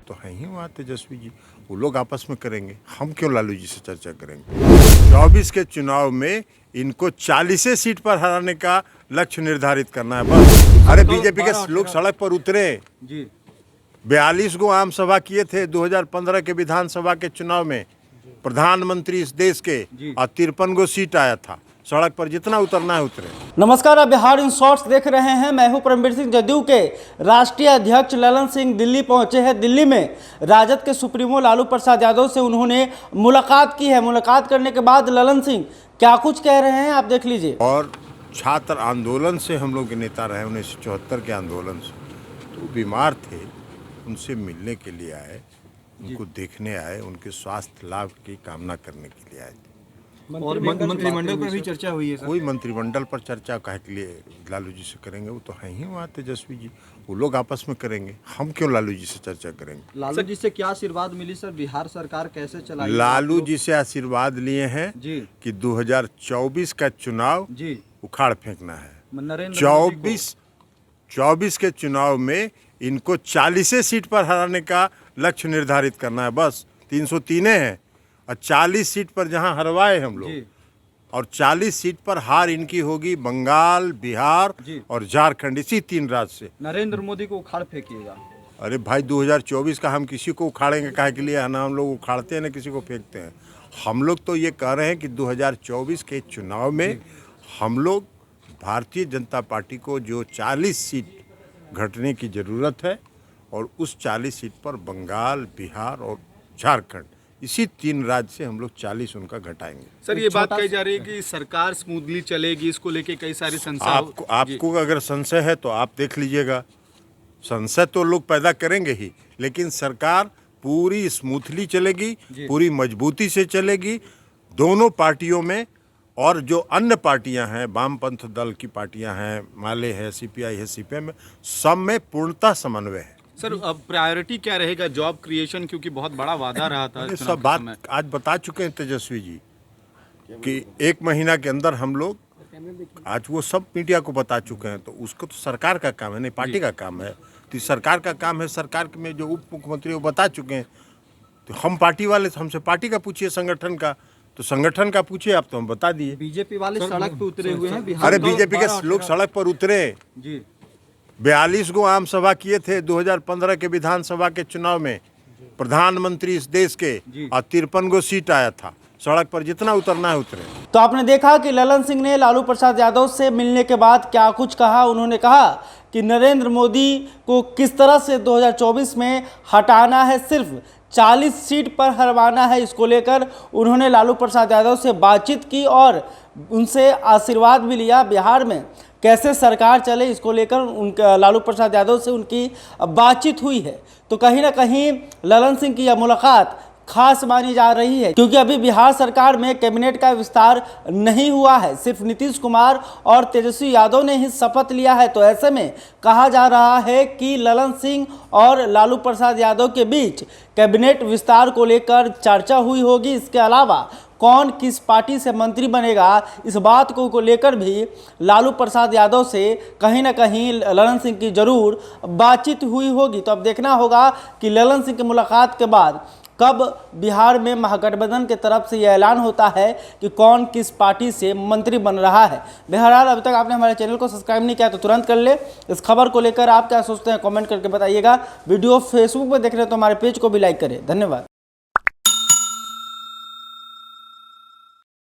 तो हैं ही वहाँ तेजस्वी जी, वो लोग आपस में करेंगे, हम क्यों लालू जी से चर्चा करेंगे। 24 के चुनाव में इनको 40 सीट पर हराने का लक्ष्य निर्धारित करना है बस। अरे बीजेपी के लोग सड़क पर उतरे जी, 42 गो आम सभा किए थे 2015 के विधानसभा के चुनाव में, प्रधानमंत्री इस देश के, और 53 गो सीट आया था। सड़क पर जितना उतरना है उतरे। नमस्कार, आप बिहार इन शॉर्ट्स देख रहे हैं। मैं हूं परमवीर सिंह। जदयू के राष्ट्रीय अध्यक्ष ललन सिंह दिल्ली पहुंचे हैं। दिल्ली में राजद के सुप्रीमो लालू प्रसाद यादव से उन्होंने मुलाकात की है। मुलाकात करने के बाद ललन सिंह क्या कुछ कह रहे हैं, आप देख लीजिए। और छात्र आंदोलन से हम लोग के नेता रहे 1974 के आंदोलन से, तो बीमार थे, उनसे मिलने के लिए आए, उनको देखने आए, उनके स्वास्थ्य लाभ की कामना करने के लिए आए थे। और मंत्रिमंडल पर भी चर्चा हुई है सर? कोई मंत्रिमंडल पर चर्चा काहे के लिए लालू जी से करेंगे, वो तो हैं ही वहाँ तेजस्वी जी, वो लोग आपस में करेंगे, हम क्यों लालू जी से चर्चा करेंगे। लालू जी से क्या आशीर्वाद मिली सर? बिहार सरकार कैसे चलाई? लालू जी से आशीर्वाद लिए हैं जी कि 2024 का चुनाव जी उखाड़ फेंकना है। 24 के चुनाव में इनको 40 सीट पर हराने का लक्ष्य निर्धारित करना है बस। 303 है और 40 सीट पर जहां हरवाए हम लोग, और 40 सीट पर हार इनकी होगी बंगाल, बिहार और झारखंड, इसी 3 राज्य से। नरेंद्र मोदी को उखाड़ फेंकिएगा। अरे भाई 2024 का हम किसी को उखाड़ेंगे काहे के लिए, है ना, हम लोग उखाड़ते हैं ना किसी को फेंकते हैं। हम लोग तो ये कह रहे हैं कि 2024 के चुनाव में हम लोग भारतीय जनता पार्टी को जो 40 सीट घटने की ज़रूरत है, और उस 40 सीट पर बंगाल, बिहार और झारखंड, इसी 3 राज्य से हम लोग 40 उनका घटाएंगे। सर ये बात कही जा रही है कि सरकार स्मूथली चलेगी, इसको लेके कई सारे संशय। आपको अगर संशय है तो आप देख लीजिएगा। संशय तो लोग पैदा करेंगे ही, लेकिन सरकार पूरी स्मूथली चलेगी, पूरी मजबूती से चलेगी दोनों पार्टियों में। और जो अन्य पार्टियां हैं, वामपंथ दल की पार्टियां हैं, माले है, सीपीआई है, सीपीएम है, सब में पूर्णतः समन्वय है। सर अब प्रायोरिटी क्या रहेगा? जॉब क्रिएशन, क्योंकि बहुत बड़ा वादा रहा था। सब बात आज बता चुके हैं तेजस्वी जी कि 1 महीना के अंदर हम लोग, आज वो सब मीडिया को बता चुके हैं। तो उसको तो सरकार का काम है, नहीं पार्टी का काम है। तो सरकार का काम है, सरकार में जो उप मुख्यमंत्री वो बता चुके हैं। तो हम पार्टी वाले, हमसे पार्टी का पूछिए, संगठन का, तो संगठन का पूछिए आप, तो हम बता दिए। बीजेपी वाले सड़क पे उतरे हुए हैं बिहार। अरे बीजेपी के लोग सड़क पर उतरे जी, 42 गो आम सभा किए थे 2015 के विधानसभा के चुनाव में, प्रधानमंत्री इस देश के, और 53 गो सीट आया था। सड़क पर जितना उतरना है उतरे। तो आपने देखा कि ललन सिंह ने लालू प्रसाद यादव से मिलने के बाद क्या कुछ कहा। उन्होंने कहा कि नरेंद्र मोदी को किस तरह से 2024 में हटाना है, सिर्फ 40 सीट पर हरवाना है। इसको लेकर उन्होंने लालू प्रसाद यादव से बातचीत की और उनसे आशीर्वाद भी लिया। बिहार में कैसे सरकार चले, इसको लेकर उनका लालू प्रसाद यादव से उनकी बातचीत हुई है। तो कहीं ना कहीं ललन सिंह की यह मुलाकात खास मानी जा रही है, क्योंकि अभी बिहार सरकार में कैबिनेट का विस्तार नहीं हुआ है। सिर्फ नीतीश कुमार और तेजस्वी यादव ने ही शपथ लिया है। तो ऐसे में कहा जा रहा है कि ललन सिंह और लालू प्रसाद यादव के बीच कैबिनेट विस्तार को लेकर चर्चा हुई होगी। इसके अलावा कौन किस पार्टी से मंत्री बनेगा, इस बात को लेकर भी लालू प्रसाद यादव से कहीं ना कहीं ललन सिंह की जरूर बातचीत हुई होगी। तो अब देखना होगा कि ललन सिंह की मुलाकात के बाद कब बिहार में महागठबंधन के तरफ से यह ऐलान होता है कि कौन किस पार्टी से मंत्री बन रहा है। बहरहाल अभी तक आपने हमारे चैनल को सब्सक्राइब नहीं किया तो तुरंत कर ले। इस खबर को लेकर आप क्या सोचते हैं कमेंट करके बताइएगा। वीडियो फेसबुक पर देख रहे हैं तो हमारे पेज को भी लाइक करें। धन्यवाद।